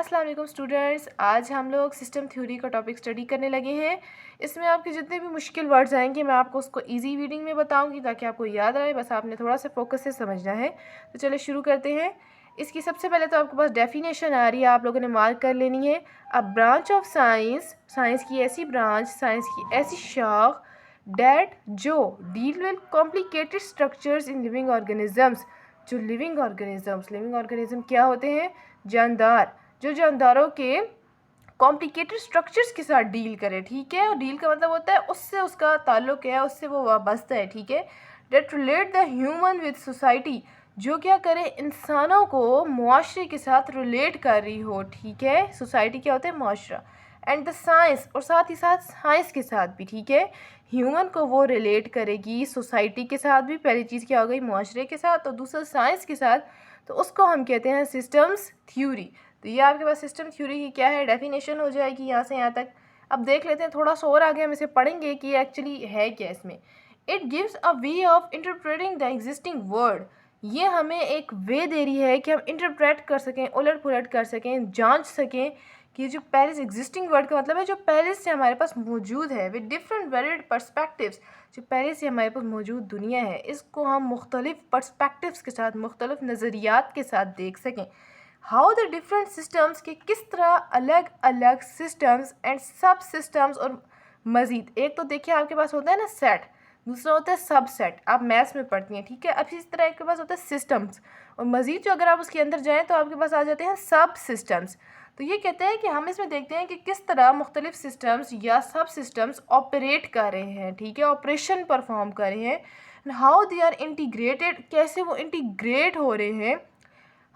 अस्सलाम वालेकुम स्टूडेंट्स। आज हम लोग सिस्टम थ्योरी का टॉपिक स्टडी करने लगे हैं। इसमें आपके जितने भी मुश्किल वर्ड्स आएंगे मैं आपको उसको इजी रीडिंग में बताऊंगी ताकि आपको याद रहे। बस आपने थोड़ा सा फोकस से समझना है। तो चलिए शुरू करते हैं। इसकी सबसे पहले तो आपके पास डेफिनेशन आ रही है, आप लोगों ने मार्क कर लेनी है। A branch of science, science की ऐसी ब्रांच, साइंस की ऐसी शाख डैट जो deal with complicated structures in living organisms. जो लिविंग ऑर्गेनिज्म क्या होते हैं? जानदार। जो जानदारों के कॉम्प्लिकेटेड स्ट्रक्चर्स के साथ डील करे, ठीक है। और डील का मतलब होता है उससे उसका ताल्लुक है, उससे वो वाबस्ता है, ठीक है। That relate the human with society, जो क्या करे इंसानों को मुआशरे के साथ रिलेट कर रही हो, ठीक है। सोसाइटी क्या होता है? मुआशरा। एंड द साइंस, और साथ ही साथ साइंस के साथ भी, ठीक है। ह्यूमन को वो रिलेट करेगी सोसाइटी के साथ भी, पहली चीज़ क्या हो गई मुआशरे के साथ, और दूसरा साइंस के साथ, तो उसको हम कहते हैं सिस्टम्स थ्योरी। तो ये आपके पास सिस्टम थ्योरी की क्या है, डेफिनेशन हो जाएगी यहाँ से यहाँ तक। अब देख लेते हैं थोड़ा सा और आगे हम इसे पढ़ेंगे कि एक्चुअली है क्या इसमें। It gives a way of interpreting the existing word, ये हमें एक वे दे रही है कि हम इंटरप्रेट कर सकें, उलट पुलट कर सकें, जांच सकें कि जो पहले से एग्जिस्टिंग वर्ड का मतलब है जो पहले से हमारे पास मौजूद है, विद डिफरेंट वेरिड पर्सपेक्टिव्स, जो पहले से हमारे पास मौजूद दुनिया है इसको हम मुख्तलिफ पर्सपेक्टिव्स के साथ, मुख्तलिफ नज़रियात के साथ देख सकें। हाउ द डिफरेंट सिस्टम्स, के किस तरह अलग अलग सिस्टम्स एंड सब सिस्टम्स, और मज़ीद एक तो देखिए आपके पास होता है ना सेट, दूसरा होता है सब सेट, आप मैथ्स में पढ़ती हैं, ठीक है। अब इस तरह आपके पास होता है सिस्टम्स, और मज़ीद जो अगर आप उसके अंदर जाएँ तो आपके पास आ जाते हैं सब सिस्टम्स। तो ये कहते हैं कि हम इसमें देखते हैं कि किस तरह मुख्तलिफ सिस्टम्स या सब सिस्टम्स ऑपरेट कर रहे हैं, ठीक है, ऑपरेशन परफॉर्म कर रहे हैं। हाउ दे आर इंटीग्रेटेड, कैसे वो इंटीग्रेट हो रहे हैं।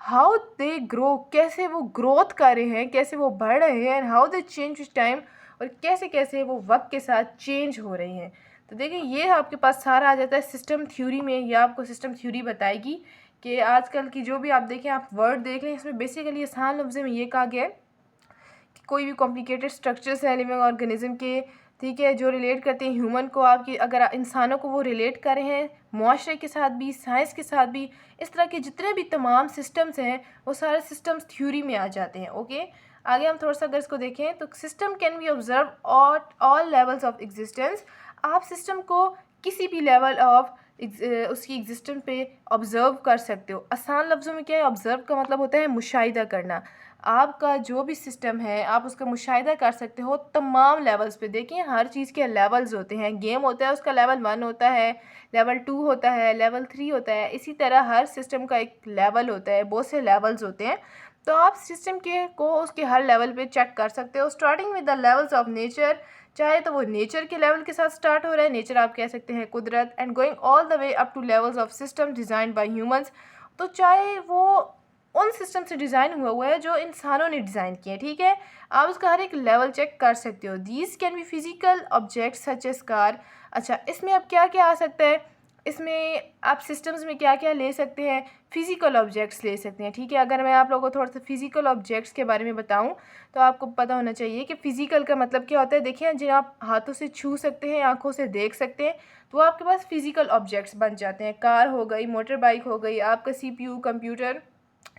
हाउ दे ग्रो, कैसे वो ग्रोथ कर रहे हैं, कैसे वो बढ़ रहे हैं। And how they change with time, और कैसे कैसे वो वक्त के साथ चेंज हो रहे हैं। तो देखिए ये आपके पास सारा आ जाता है सिस्टम थ्योरी में। ये आपको सिस्टम थ्योरी बताएगी कि आजकल की जो भी आप देखें, आप वर्ड देख लें, इसमें बेसिकली आसान लफ्ज़ में ये कहा गया है कि कोई भी कॉम्प्लिकेटेड स्ट्रक्चर्स है लिविंग ऑर्गेनिज्म के, ठीक है, जो रिलेट करते हैं ह्यूमन को, आपकी अगर इंसानों को वो रिलेट कर रहे हैं मुआशरे के साथ भी, साइंस के साथ भी, इस तरह के जितने भी तमाम सिस्टम्स हैं वो सारे सिस्टम्स थ्योरी में आ जाते हैं। ओके, आगे हम थोड़ा सा अगर इसको देखें तो system can be observe all levels of existence, आप सिस्टम को किसी भी लेवल ऑफ उसकी एग्जिस्टेंस पे ऑब्ज़र्व कर सकते हो। आसान लफ्ज़ों में क्या है, ऑब्ज़र्व का मतलब होता है मुशाहिदा करना। आपका जो भी सिस्टम है आप उसका मुशाहिदा कर सकते हो तमाम लेवल्स पे। देखिए हर चीज़ के लेवल्स होते हैं, गेम होता है उसका लेवल 1 होता है, लेवल 2 होता है, लेवल 3 होता है, इसी तरह हर सिस्टम का एक लेवल होता है, बहुत से लेवल्स होते हैं। तो आप सिस्टम के को उसके हर लेवल पे चेक कर सकते हो, starting with the levels of nature, चाहे तो वो नेचर के लेवल के साथ स्टार्ट हो रहा है, नेचर आप कह सकते हैं कुदरत, and going all the way up two levels of system design by humans, तो चाहे वो उन सिस्टम से डिज़ाइन हुआ है जो इंसानों ने डिज़ाइन किए हैं, ठीक है। आप उसका हर एक लेवल चेक कर सकते हो। These can be physical object such as car. अच्छा, इसमें अब क्या क्या आ सकता है, इसमें आप सिस्टम्स में क्या क्या ले सकते हैं, फिज़िकल ऑब्जेक्ट्स ले सकते हैं, ठीक है। अगर मैं आप लोगों को थोड़ा सा फिज़िकल ऑब्जेक्ट्स के बारे में बताऊं तो आपको पता होना चाहिए कि फ़िज़िकल का मतलब क्या होता है। देखिए जिन्हें आप हाथों से छू सकते हैं, आँखों से देख सकते हैं, तो आपके पास फ़िज़िकल ऑब्जेक्ट्स बन जाते हैं। कार हो गई, मोटर बाइक हो गई, आपका CPU, कंप्यूटर,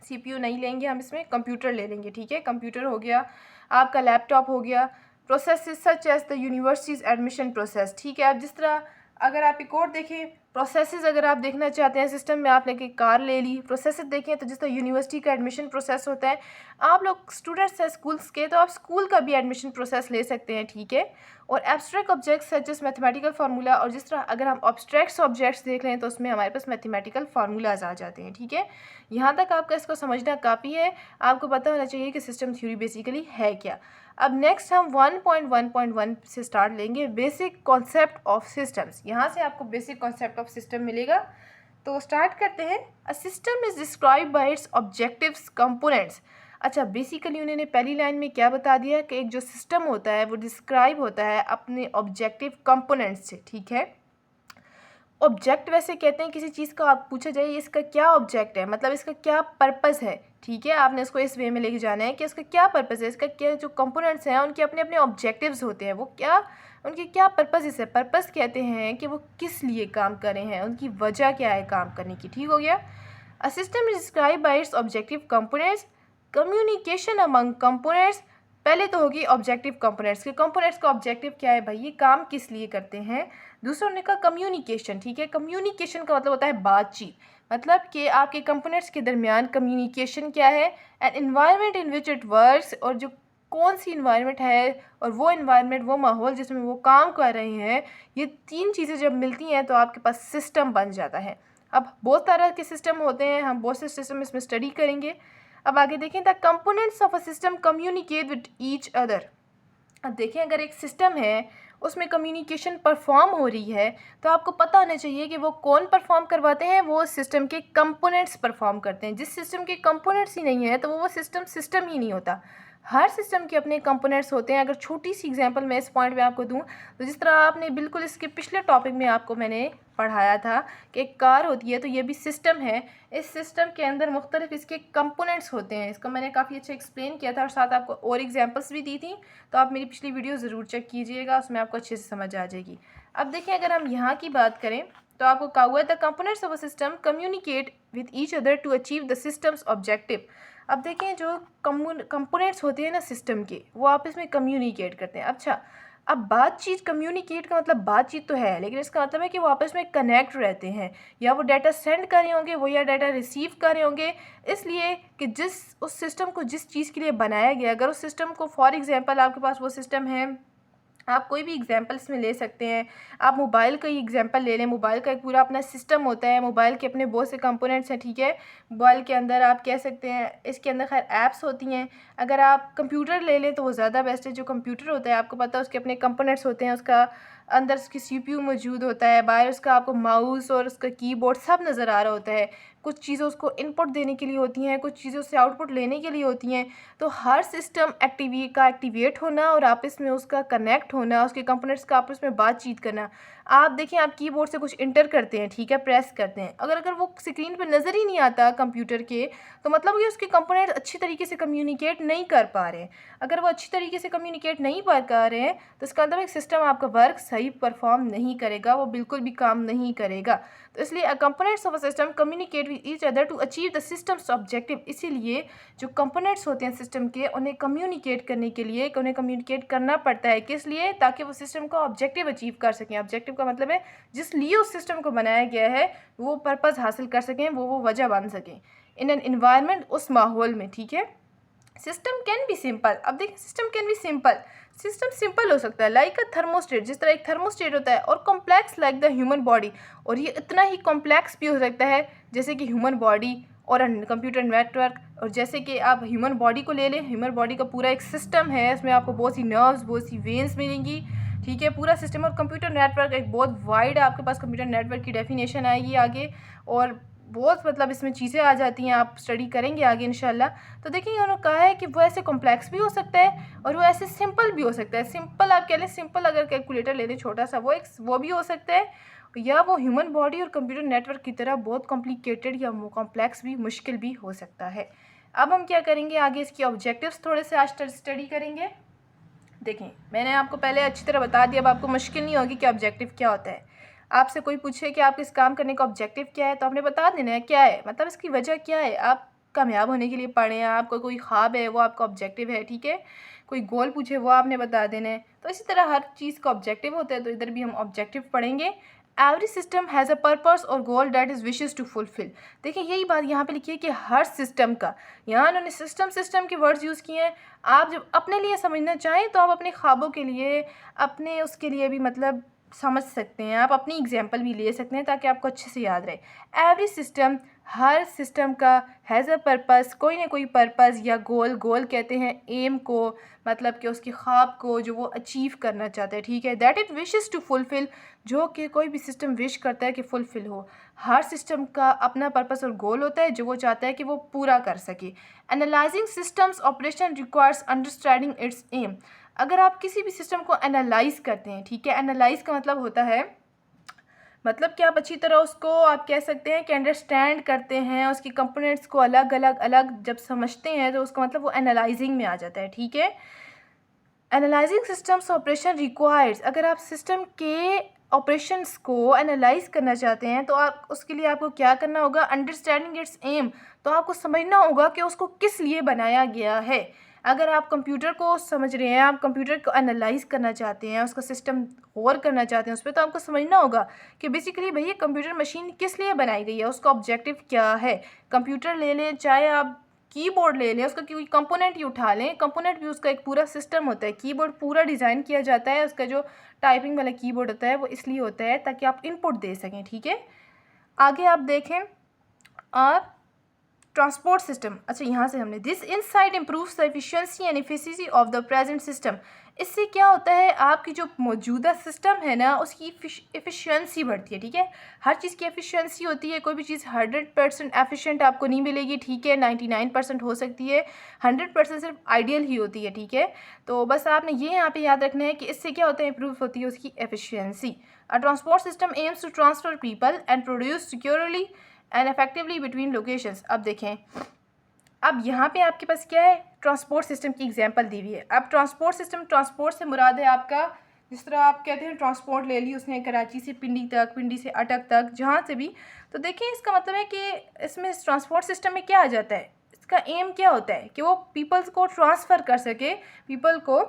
CPU नहीं लेंगे हम, इसमें कंप्यूटर ले लेंगे, ठीक है। कंप्यूटर हो गया, आपका लैपटॉप हो गया। Process such as the universities admission process, ठीक है। अब जिस तरह अगर आप एक और देखें प्रोसेसेस, अगर आप देखना चाहते हैं सिस्टम में, आपने एक कार ले ली, प्रोसेसेस देखें तो जिस तरह यूनिवर्सिटी का एडमिशन प्रोसेस होता है, आप लोग स्टूडेंट्स हैं स्कूल्स के, तो आप स्कूल का भी एडमिशन प्रोसेस ले सकते हैं, ठीक है। और abstract objects such as mathematical formula, और जिस तरह अगर हम ऑब्स्ट्रैक्ट ऑब्जेक्ट्स देख लें तो उसमें हमारे पास मैथमेटिकल फार्मूलाज आ जाते हैं, ठीक है। यहाँ तक आपका इसको समझना काफ़ी है, आपको पता होना चाहिए कि सिस्टम थ्योरी बेसिकली है क्या। अब नेक्स्ट हम 1.1.1 से स्टार्ट लेंगे, बेसिक कॉन्सेप्ट ऑफ सिस्टम्स। यहाँ से आपको बेसिक कॉन्सेप्ट ऑफ सिस्टम मिलेगा, तो स्टार्ट करते हैं। A system is describe by it's objectives components. अच्छा, बेसिकली उन्होंने पहली लाइन में क्या बता दिया कि एक जो सिस्टम होता है वो डिस्क्राइब होता है अपने ऑब्जेक्टिव कंपोनेंट्स से, ठीक है। ऑब्जेक्ट वैसे कहते हैं किसी चीज़ का, आप पूछा जाए इसका क्या ऑब्जेक्ट है, मतलब इसका क्या पर्पस है, ठीक है। आपने इसको इस वे में लेके जाना है कि इसका क्या पर्पस है, इसका क्या, जो कंपोनेंट्स हैं उनके अपने अपने ऑब्जेक्टिव्स होते हैं, वो क्या, उनके क्या पर्पस, इसे पर्पस कहते हैं कि वो किस लिए काम कर रहे हैं, उनकी वजह क्या है काम करने की, ठीक हो गया। A system is describe by it's objective components communication among components, पहले तो होगी ऑब्जेक्टिव कंपोनेंट्स के कंपोनेंट्स का ऑब्जेक्टिव क्या है भाई, ये काम किस लिए करते हैं। दूसरा उन्होंने कहा कम्युनिकेशन, ठीक है। कम्युनिकेशन का मतलब होता है बातचीत, मतलब कि आपके कंपोनेंट्स के दरमियान कम्युनिकेशन क्या है। And environment in which it works, और जो कौन सी इन्वायरमेंट है और वो इन्वायरमेंट, वो माहौल जिसमें वो काम कर रहे हैं, ये तीन चीज़ें जब मिलती हैं तो आपके पास सिस्टम बन जाता है। अब बहुत तरह के सिस्टम होते हैं, हम बहुत से सिस्टम इसमें स्टडी करेंगे। अब आगे देखें, the components of a system communicate with each other. अब देखें, अगर एक सिस्टम है उसमें कम्युनिकेशन परफॉर्म हो रही है तो आपको पता होना चाहिए कि वो कौन परफॉर्म करवाते हैं, वो सिस्टम के कंपोनेंट्स परफॉर्म करते हैं। जिस सिस्टम के कंपोनेंट्स ही नहीं है तो वो सिस्टम सिस्टम ही नहीं होता। हर सिस्टम के अपने कंपोनेंट्स होते हैं। अगर छोटी सी एग्जांपल मैं इस पॉइंट में आपको दूं तो जिस तरह आपने बिल्कुल इसके पिछले टॉपिक में आपको मैंने पढ़ाया था कि एक कार होती है तो ये भी सिस्टम है। इस सिस्टम के अंदर मुख्तलिफ इसके कंपोनेंट्स होते हैं। इसको मैंने काफ़ी अच्छा एक्सप्लेन किया था और साथ आपको और एग्जांपल्स भी दी थी, तो आप मेरी पिछली वीडियो ज़रूर चेक कीजिएगा, उसमें आपको अच्छे से समझ आ जाएगी। अब देखिए, अगर हम यहाँ की बात करें तो आपको कहा हुआ है the components of a system communicate with each other to achieve the system's objective. अब देखें, जो कंपोनेंट्स होते हैं ना सिस्टम के, वो आपस में कम्युनिकेट करते हैं। अच्छा, अब बातचीत, कम्युनिकेट का मतलब बातचीत तो है, लेकिन इसका मतलब है कि वो आपस में कनेक्ट रहते हैं, या वो डाटा सेंड कर रहे होंगे वो, या डाटा रिसीव कर रहे होंगे। इसलिए कि उस सिस्टम को जिस चीज़ के लिए बनाया गया, अगर उस सिस्टम को फॉर एग्जांपल आपके पास वो सिस्टम है, आप कोई भी एग्जांपल इसमें ले सकते हैं। आप मोबाइल का ही एग्जांपल ले लें। मोबाइल का एक पूरा अपना सिस्टम होता है, मोबाइल के अपने बहुत से कंपोनेंट्स हैं, ठीक है। मोबाइल के अंदर आप कह सकते हैं, इसके अंदर खैर ऐप्स होती हैं। अगर आप कंप्यूटर ले लें तो वो ज़्यादा बेस्ट है। जो कंप्यूटर होता है आपको पता है उसके अपने कंपोनेंट्स होते हैं, उसका अंदर उसकी सीपीयू मौजूद होता है, बाहर उसका आपको माउस और उसका कीबोर्ड सब नज़र आ रहा होता है। कुछ चीज़ें उसको इनपुट देने के लिए होती हैं, कुछ चीज़ें उससे आउटपुट लेने के लिए होती हैं। तो हर सिस्टम एक्टिवेट होना और आपस में उसका कनेक्ट होना, उसके कंपोनेंट्स का आपस में बातचीत करना। आप देखें, आप कीबोर्ड से कुछ इंटर करते हैं, ठीक है, प्रेस करते हैं, अगर वो स्क्रीन पर नज़र ही नहीं आता कंप्यूटर के, तो मतलब कि उसके कंपोनेंट्स अच्छी तरीके से कम्युनिकेट नहीं कर पा रहे हैं। अगर वो अच्छी तरीके से कम्युनिकेट नहीं कर रहे हैं तो इसका मतलब एक सिस्टम आपका वर्क सही परफॉर्म नहीं करेगा, वो बिल्कुल भी काम नहीं करेगा। तो इसलिए components of a system communicate with each other to achieve the system's objective. इसीलिए जो कंपोनेंट्स होते हैं सिस्टम के, उन्हें कम्युनिकेट करने के लिए उन्हें कम्युनिकेट करना पड़ता है। किस लिए? ताकि वो सिस्टम का ऑब्जेक्टिव अचीव कर सकें। ऑब्जेक्टिव का मतलब है जिस लिए उस सिस्टम को बनाया गया है वो पर्पज़ हासिल कर सकें, वो वजह बन सकें इन एन इन्वायरमेंट, उस माहौल में, ठीक है। System can be simple. अब देखिए, system can be simple, system simple हो सकता है लाइक अ थर्मोस्टेट, जिस तरह एक थर्मोस्टेट होता है, और complex like the human body, और ये इतना ही कॉम्प्लेक्स भी हो सकता है जैसे कि ह्यूमन बॉडी और कंप्यूटर नेटवर्क। और जैसे कि आप ह्यूमन बॉडी को ले लें, ह्यूमन बॉडी का पूरा एक सिस्टम है, इसमें आपको बहुत सी नर्व्स, बहुत सी वेन्स मिलेंगी, ठीक है, पूरा सिस्टम। और कंप्यूटर नेटवर्क एक बहुत वाइड, आपके पास कंप्यूटर नेटवर्क की डेफिनेशन आएगी आगे, और बहुत मतलब इसमें चीज़ें आ जाती हैं, आप स्टडी करेंगे आगे इंशाल्लाह। तो देखिए, उन्होंने कहा है कि वो ऐसे कॉम्प्लेक्स भी हो सकता है और वो ऐसे सिंपल भी हो सकता है। सिंपल आप कह लें, सिंपल अगर कैलकुलेटर ले लें छोटा सा, वो भी हो सकता है, या वो ह्यूमन बॉडी और कंप्यूटर नेटवर्क की तरह बहुत कॉम्प्लिकेटेड या कॉम्प्लेक्स भी, मुश्किल भी हो सकता है। अब हम क्या करेंगे, आगे इसके ऑब्जेक्टिव्स थोड़े से आज स्टडी करेंगे। देखें, मैंने आपको पहले अच्छी तरह बता दिया, अब आपको मुश्किल नहीं होगी कि ऑब्जेक्टिव क्या होता है। आपसे कोई पूछे कि आप इस काम करने का ऑब्जेक्टिव क्या है, तो आपने बता देना है क्या है, मतलब इसकी वजह क्या है। आप कामयाब होने के लिए पढ़े हैं, आपका कोई ख्वाब है, वो आपका ऑब्जेक्टिव है, ठीक है। कोई गोल पूछे, वो आपने बता देना है। तो इसी तरह हर चीज़ का ऑब्जेक्टिव होता है, तो इधर भी हम ऑब्जेक्टिव पढ़ेंगे। Every system has a purpose और goal that is wishes to fulfil. देखिए, यही बात यहाँ पे लिखी है कि हर सिस्टम का, यहाँ उन्होंने सिस्टम के वर्ड्स यूज़ किए हैं। आप जब अपने लिए समझना चाहें तो आप अपने ख्वाबों के लिए, अपने उसके लिए भी मतलब समझ सकते हैं, आप अपनी एग्जांपल भी ले सकते हैं ताकि आपको अच्छे से याद रहे। एवरी सिस्टम, हर सिस्टम का, हैज़ अ पर्पस, कोई ना कोई पर्पस या गोल कहते हैं एम को, मतलब कि उसके ख्वाब को जो वो अचीव करना चाहता है, ठीक है। That it wishes to fulfil, जो कि कोई भी सिस्टम विश करता है कि फुलफिल हो। हर सिस्टम का अपना पर्पस और गोल होता है जो वो चाहता है कि वो पूरा कर सके। Analysing systems operation requires understanding its aim. अगर आप किसी भी सिस्टम को एनालाइज करते हैं, ठीक है, एनालाइज का मतलब होता है, मतलब कि आप अच्छी तरह उसको आप कह सकते हैं कि अंडरस्टैंड करते हैं, उसकी कंपोनेंट्स को अलग जब समझते हैं तो उसका मतलब वो एनालाइजिंग में आ जाता है, ठीक है। एनालाइजिंग सिस्टम्स ऑपरेशन रिक्वायर्स, अगर आप सिस्टम के ऑपरेशंस को एनालाइज करना चाहते हैं तो आप उसके लिए आपको क्या करना होगा, अंडरस्टैंडिंग इट्स एम, तो आपको समझना होगा कि उसको किस लिए बनाया गया है। अगर आप कंप्यूटर को समझ रहे हैं, आप कंप्यूटर को एनालाइज करना चाहते हैं, उसका सिस्टम गौर करना चाहते हैं उस पर, तो आपको समझना होगा कि बेसिकली भैया कंप्यूटर मशीन किस लिए बनाई गई है, उसका ऑब्जेक्टिव क्या है। कंप्यूटर ले लें, चाहे आप कीबोर्ड ले लें, उसका कोई कंपोनेंट ही उठा लें, कंपोनेंट भी उसका एक पूरा सिस्टम होता है। कीबोर्ड पूरा डिज़ाइन किया जाता है, उसका जो टाइपिंग वाला कीबोर्ड होता है वो इसलिए होता है ताकि आप इनपुट दे सकें, ठीक है। आगे आप देखें, आप ट्रांसपोर्ट सिस्टम, अच्छा यहाँ से हमने this insight improves the efficiency and efficiency of the present system. इससे क्या होता है, आपकी जो मौजूदा सिस्टम है ना उसकी एफिशिएंसी बढ़ती है, ठीक है। हर चीज़ की एफिशिएंसी होती है, कोई भी चीज़ 100% एफिशिएंट आपको नहीं मिलेगी, ठीक है। 99% हो सकती है, 100% सिर्फ आइडियल ही होती है, ठीक है। तो बस आपने ये यहाँ पे याद रखना है कि इससे क्या होता है, इम्प्रूव होती है उसकी efficiency. A transport system aims to transfer people and produce securely and effectively between locations. अब देखें, अब यहाँ पे आपके पास क्या है, ट्रांसपोर्ट सिस्टम की एग्जांपल दी हुई है। अब ट्रांसपोर्ट सिस्टम, ट्रांसपोर्ट से मुराद है आपका, जिस तरह आप कहते हैं ट्रांसपोर्ट ले ली उसने कराची से पिंडी तक, पिंडी से अटक तक, जहाँ से भी। तो देखिए इसका मतलब है कि इसमें ट्रांसपोर्ट सिस्टम में क्या आ जाता है, इसका एम क्या होता है कि वो पीपल्स को ट्रांसफ़र कर सके, पीपल को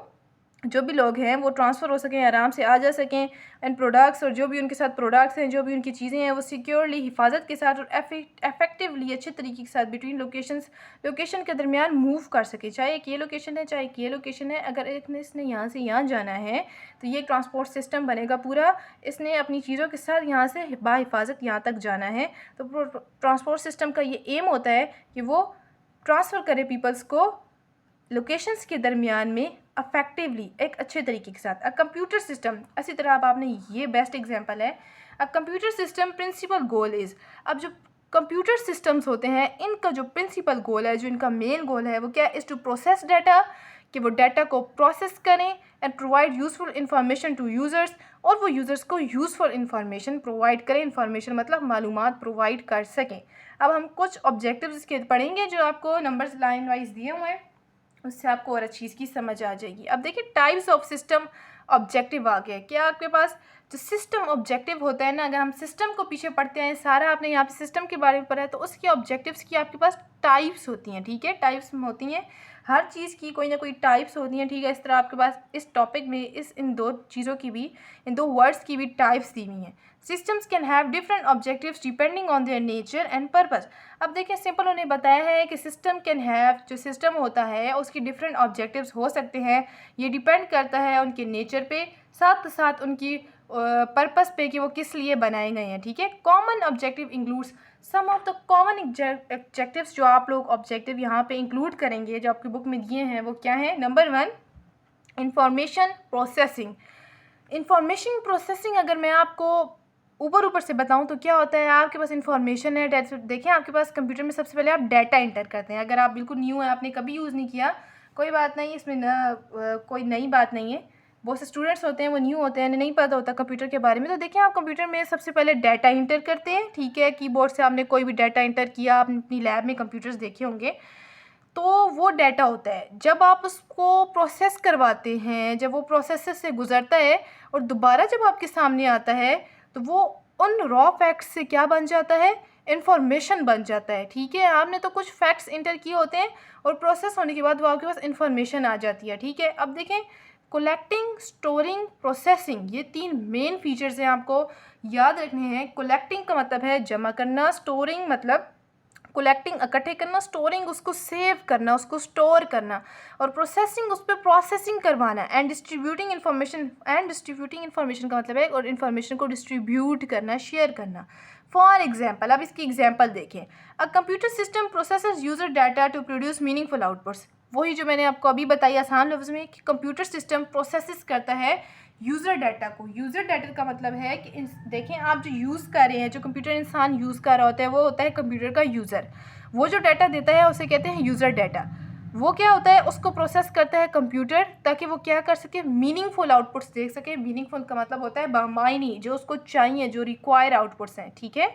जो भी लोग हैं वो ट्रांसफ़र हो सकें, आराम से आ जा सकें, एंड प्रोडक्ट्स और जो भी उनके साथ प्रोडक्ट्स हैं, जो भी उनकी चीज़ें हैं वो सिक्योरली, हिफाजत के साथ और इफेक्टिवली, अच्छे तरीके के साथ बिटवीन लोकेशन के दरमियान मूव कर सके। चाहे एक ये लोकेशन है, चाहे एक ये लोकेशन है, अगर इसने यहाँ से यहाँ जाना है तो ये ट्रांसपोर्ट सिस्टम बनेगा पूरा। इसने अपनी चीज़ों के साथ यहाँ से बाहिफाजत यहाँ तक जाना है, तो ट्रांसपोर्ट सिस्टम का ये एम होता है कि वो ट्रांसफ़र करे पीपल्स को लोकेशंस के दरमियान में अफेक्टिवली, एक अच्छे तरीके के साथ। अ कंप्यूटर सिस्टम, इसी तरह अब आपने ये बेस्ट एग्जांपल है, a computer system principal goal is. अब जो कंप्यूटर सिस्टम्स होते हैं इनका जो प्रिंसिपल गोल है, जो इनका मेन गोल है वो क्या है, इज़ टू प्रोसेस डाटा, कि वो डाटा को प्रोसेस करें and provide useful information to users, और वो यूज़र्स को यूज़फुल इंफॉर्मेशन प्रोवाइड करें। इंफॉर्मेशन मतलब मालूमात प्रोवाइड कर सकें। अब हम कुछ ऑब्जेक्टिव्स इसके पढ़ेंगे जो आपको नंबर्स लाइन वाइज दिए हुए हैं, उससे आपको और अच्छी चीज़ की समझ आ जाएगी। अब देखिए टाइप्स ऑफ सिस्टम ऑब्जेक्टिव आ गया। क्या आपके पास जो सिस्टम ऑब्जेक्टिव होता है ना, अगर हम सिस्टम को पीछे पढ़ते हैं, सारा आपने यहाँ पे सिस्टम के बारे में पढ़ा है, तो उसके ऑब्जेक्टिव्स की आपके पास टाइप्स होती हैं, ठीक है। टाइप्स होती हैं, हर चीज़ की कोई ना कोई टाइप्स होती हैं, ठीक है। इस तरह आपके पास इस टॉपिक में इन दो चीज़ों की भी, इन दो वर्ड्स की भी टाइप्स दी हुई हैं। Systems can have different objectives depending on their nature and purpose. अब देखिए सिंपल उन्हें बताया है कि सिस्टम कैन हैव, जो सिस्टम होता है उसकी डिफरेंट ऑब्जेक्टिव्स हो सकते हैं, ये डिपेंड करता है उनके नेचर पे, साथ साथ उनकी पर्पस पे कि वो किस लिए बनाए गए हैं, ठीक है। Common objective includes some of the common objectives, जो आप लोग ऑब्जेक्टिव यहाँ पे इंक्लूड करेंगे जो आपकी बुक में दिए हैं वो क्या है। Number 1, information processing. Information processing अगर मैं आपको ऊपर से बताऊं तो क्या होता है, आपके पास इंफॉर्मेशन है, देखिए आपके पास कंप्यूटर में सबसे पहले आप डाटा इंटर करते हैं। अगर आप बिल्कुल न्यू है, आपने कभी यूज़ नहीं किया, कोई बात नहीं, इसमें कोई नई बात नहीं है। बहुत से स्टूडेंट्स होते हैं वो न्यू होते हैं, नहीं पता होता कंप्यूटर के बारे में। तो देखिए आप कंप्यूटर में सबसे पहले डाटा इंटर करते हैं, ठीक है। कीबोर्ड से आपने कोई भी डाटा इंटर किया, आपने अपनी लैब में कंप्यूटर्स देखे होंगे, तो वो डाटा होता है। जब आप उसको प्रोसेस करवाते हैं, जब वो प्रोसेस से गुजरता है और दोबारा जब आपके सामने आता है, तो वो उन रॉ फैक्ट्स से क्या बन जाता है, इंफॉर्मेशन बन जाता है, ठीक है। आपने तो कुछ फैक्ट्स इंटर किए होते हैं और प्रोसेस होने के बाद वो आपके पास इंफॉर्मेशन आ जाती है, ठीक है। अब देखें, कलेक्टिंग, स्टोरिंग, प्रोसेसिंग, ये 3 मेन फीचर्स हैं, आपको याद रखने हैं। कलेक्टिंग का मतलब है जमा करना, स्टोरिंग मतलब कलेक्टिंग इकट्ठे करना, स्टोरिंग उसको सेव करना, उसको स्टोर करना, और प्रोसेसिंग उस पर प्रोसेसिंग करवाना, एंड डिस्ट्रीब्यूटिंग इन्फॉर्मेशन, का मतलब है और इन्फॉर्मेशन को डिस्ट्रीब्यूट करना, शेयर करना। फॉर एग्जाम्पल, अब इसकी एग्जाम्पल देखें, a computer system processes user data to produce meaningful outputs. वही जो मैंने आपको अभी बताई आसान लफ्ज़ में कि कंप्यूटर सिस्टम प्रोसेसेस करता है यूज़र डाटा को। यूज़र डाटा का मतलब है कि देखें आप जो यूज़ कर रहे हैं, जो कंप्यूटर इंसान यूज़ कर रहा होता है वो होता है कंप्यूटर का यूज़र। वो जो डाटा देता है उसे कहते हैं यूज़र डाटा। वो क्या होता है, उसको प्रोसेस करता है कंप्यूटर, ताकि वो क्या कर सके, मीनिंगफुल आउटपुट्स देख सके। मीनिंगफुल का मतलब होता है बामायनी, जो उसको चाहिए, जो रिक्वायर आउटपुट्स हैं, ठीक है।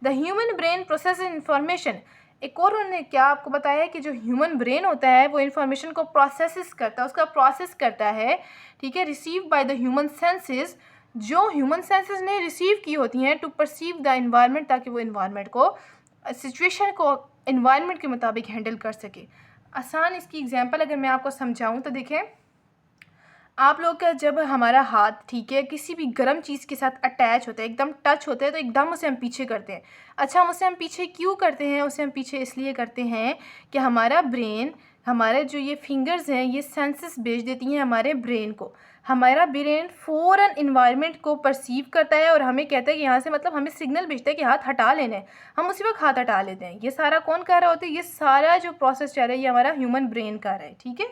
The human brain process information. एक और उन्होंने क्या आपको बताया है कि जो ह्यूमन ब्रेन होता है वो इन्फॉर्मेशन को प्रोसेस करता है, उसका प्रोसेस करता है, ठीक है। Receive by the human senses, जो ह्यूमन सेंसेस ने रिसीव की होती हैं टू परसीव द इन्वायरमेंट, ताकि वो इन्वायरमेंट को, सिचुएशन को इन्वायरमेंट के मुताबिक हैंडल कर सके। आसान इसकी एग्जांपल अगर मैं आपको समझाऊं तो देखें, आप लोग का जब हमारा हाथ, ठीक है, किसी भी गर्म चीज़ के साथ अटैच होता है, एकदम टच होता है, तो एकदम उसे हम पीछे करते हैं। अच्छा, हम उसे पीछे क्यों करते हैं? उसे हम पीछे इसलिए करते हैं कि हमारा ब्रेन, हमारे जो ये फिंगर्स हैं, ये सेंसेस भेज देती हैं हमारे ब्रेन को। हमारा ब्रेन फ़ौरन इन्वायरमेंट को परसीव करता है और हमें कहता है कि यहाँ से, मतलब हमें सिग्नल भेजता है कि हाथ हटा लेना है। हम उसी वक्त हाथ हटा लेते हैं। ये सारा कौन कर रहा होता है? ये सारा जो प्रोसेस चल रहा है, ये हमारा ह्यूमन ब्रेन कर रहा है, ठीक है।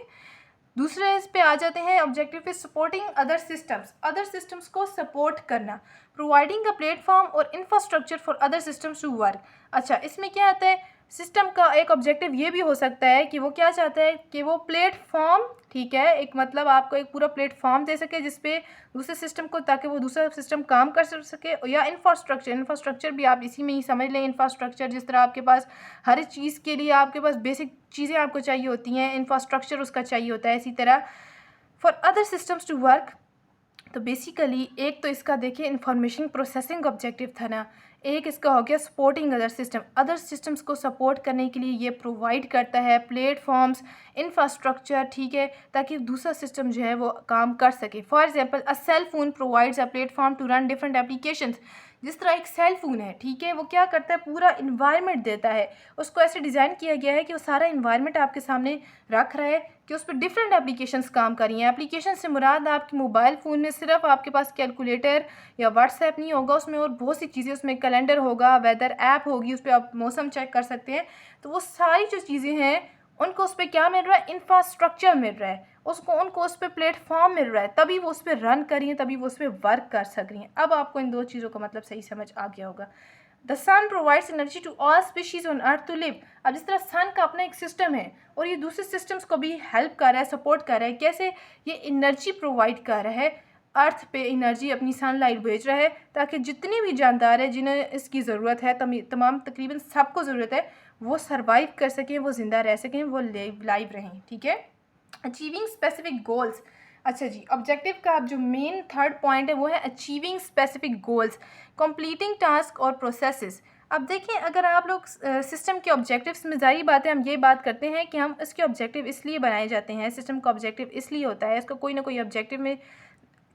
दूसरे इस पे आ जाते हैं, objective is supporting other systems को सपोर्ट करना, प्रोवाइडिंग अ प्लेटफॉर्म और infrastructure for other systems to work. अच्छा, इसमें क्या आता है? सिस्टम का एक ऑब्जेक्टिव ये भी हो सकता है कि वो क्या चाहता है कि वो प्लेटफॉर्म, ठीक है, एक मतलब आपको एक पूरा प्लेटफॉर्म दे सके जिसपे दूसरे सिस्टम को, ताकि वो दूसरा सिस्टम काम कर सके। या इंफ्रास्ट्रक्चर भी आप इसी में ही समझ लें। इंफ्रास्ट्रक्चर जिस तरह आपके पास हर चीज़ के लिए आपके पास बेसिक चीज़ें आपको चाहिए होती हैं, इंफ्रास्ट्रक्चर उसका चाहिए होता है, इसी तरह for other systems to work. तो बेसिकली एक तो इसका देखिए इंफॉर्मेशन प्रोसेसिंग ऑब्जेक्टिव था ना, एक इसका हो गया सपोर्टिंग अदर सिस्टम्स को सपोर्ट करने के लिए ये प्रोवाइड करता है प्लेटफॉर्म्स, इंफ्रास्ट्रक्चर, ठीक है, ताकि दूसरा सिस्टम जो है वो काम कर सके। For example, a cell phone provides a platform to run different applications. जिस तरह एक सेल फोन है, ठीक है, वो क्या करता है? पूरा इन्वायरमेंट देता है। उसको ऐसे डिज़ाइन किया गया है कि वो सारा इन्वायरमेंट आपके सामने रख रहा है कि उस पर डिफरेंट एप्लीकेशंस काम कर रही हैं। एप्लीकेशन से मुराद आपके मोबाइल फ़ोन में सिर्फ आपके पास कैलकुलेटर या व्हाट्सएप नहीं होगा, उसमें और बहुत सी चीज़ें, उसमें कैलेंडर होगा, वेदर ऐप होगी, उस पर आप मौसम चेक कर सकते हैं। तो वो सारी जो चीज़ें हैं उनको उस पर क्या मिल रहा है? इंफ्रास्ट्रक्चर मिल रहा है, उनको उस पर प्लेटफॉर्म मिल रहा है, तभी वो उस पर रन कर रही हैं, तभी वो उस पर वर्क कर सक रही हैं। अब आपको इन दो चीज़ों का मतलब सही समझ आ गया होगा। The sun provides energy to all species on earth to live. अब जिस तरह सन का अपना एक सिस्टम है और ये दूसरे सिस्टम्स को भी हेल्प कर रहा है, सपोर्ट कर रहा है, कैसे? ये एनर्जी प्रोवाइड कर रहा है, अर्थ पे एनर्जी अपनी सनलाइट भेज रहा है, ताकि जितने भी जानदार हैं जिन्हें इसकी ज़रूरत है, तमाम तकरीबन सबको ज़रूरत है, वो सर्वाइव कर सकें, वो ज़िंदा रह सकें, वो लाइव रहें, ठीक है। Achieving specific goals. अच्छा जी, ऑब्जेक्टिव का अब जो मेन थर्ड पॉइंट है वो है achieving specific goals, completing task और प्रोसेसेस। अब देखिए, अगर आप लोग सिस्टम के ऑब्जेक्टिव्स में, ज़ाहिर बात है हम ये बात करते हैं कि हम इसके ऑब्जेक्टिव इसलिए बनाए जाते हैं, सिस्टम का ऑब्जेक्टिव इसलिए होता है, इसका कोई ना कोई ऑब्जेक्टिव में,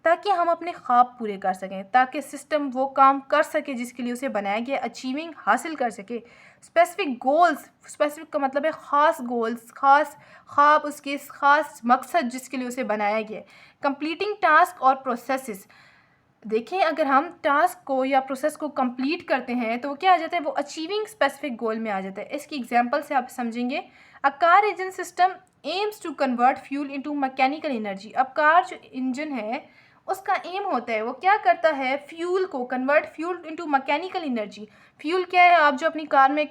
ताकि हम अपने ख्वाब पूरे कर सकें, ताकि सिस्टम वो काम कर सके जिसके लिए उसे बनाया गया, अचीविंग हासिल कर सके। स्पेसिफिक गोल्स, स्पेसिफिक का मतलब है ख़ास गोल्स, ख़ास ख्वाब, उसके ख़ास मकसद जिसके लिए उसे बनाया गया। कंप्लीटिंग टास्क और प्रोसेसेस। देखें, अगर हम टास्क को या प्रोसेस को कंप्लीट करते हैं तो वो क्या आ जाता है? वो अचीविंग स्पेसिफिक गोल में आ जाता है। इसकी एग्जांपल से आप समझेंगे। A car engine system aims to convert fuel into mechanical energy. अब कार जो इंजन है उसका एम होता है, वो क्या करता है? फ्यूल को convert, fuel into mechanical energy. Fuel क्या है? आप जो अपनी कार में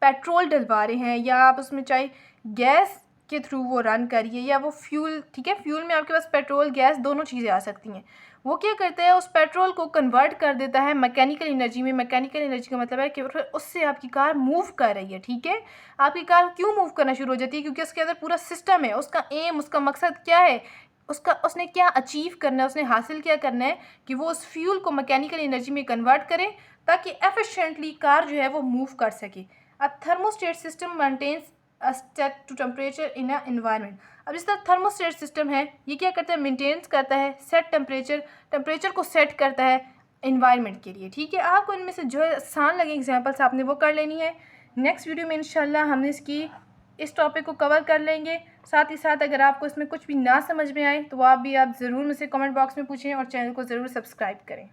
पेट्रोल डलवा रहे हैं, या आप उसमें चाहे गैस के थ्रू वो रन करिए, या वो फ्यूल, ठीक है, फ्यूल में आपके पास पेट्रोल गैस दोनों चीज़ें आ सकती हैं। वो क्या करता है? उस पेट्रोल को कन्वर्ट कर देता है मैकेनिकल एनर्जी में। मैकेनिकल एनर्जी का मतलब है कि उससे आपकी कार मूव कर रही है, ठीक है। आपकी कार क्यों मूव करना शुरू हो जाती है? क्योंकि उसके अंदर पूरा सिस्टम है। उसका एम, उसका मकसद क्या है? उसने क्या अचीव करना है, उसने हासिल क्या करना है कि वो उस फ्यूल को मैकेनिकल एनर्जी में कन्वर्ट करे, ताकि एफिशिएंटली कार जो है वो मूव कर सके। A thermostat system maintains a set to temperature in a environment. अब इस तरह थर्मोस्टेट सिस्टम है, ये क्या करता है? मेंटेन्स करता है, सेट टेम्परेचर को सेट करता है इन्वायरमेंट के लिए, ठीक है। आपको इनमें से जो आसान लगे एग्जांपल्स आपने वो कर लेनी है। नेक्स्ट वीडियो में इंशाल्लाह हमने इस टॉपिक को कवर कर लेंगे। साथ ही साथ अगर आपको इसमें कुछ भी ना समझ में आए तो आप ज़रूर मुझसे कमेंट बॉक्स में पूछें और चैनल को ज़रूर सब्सक्राइब करें।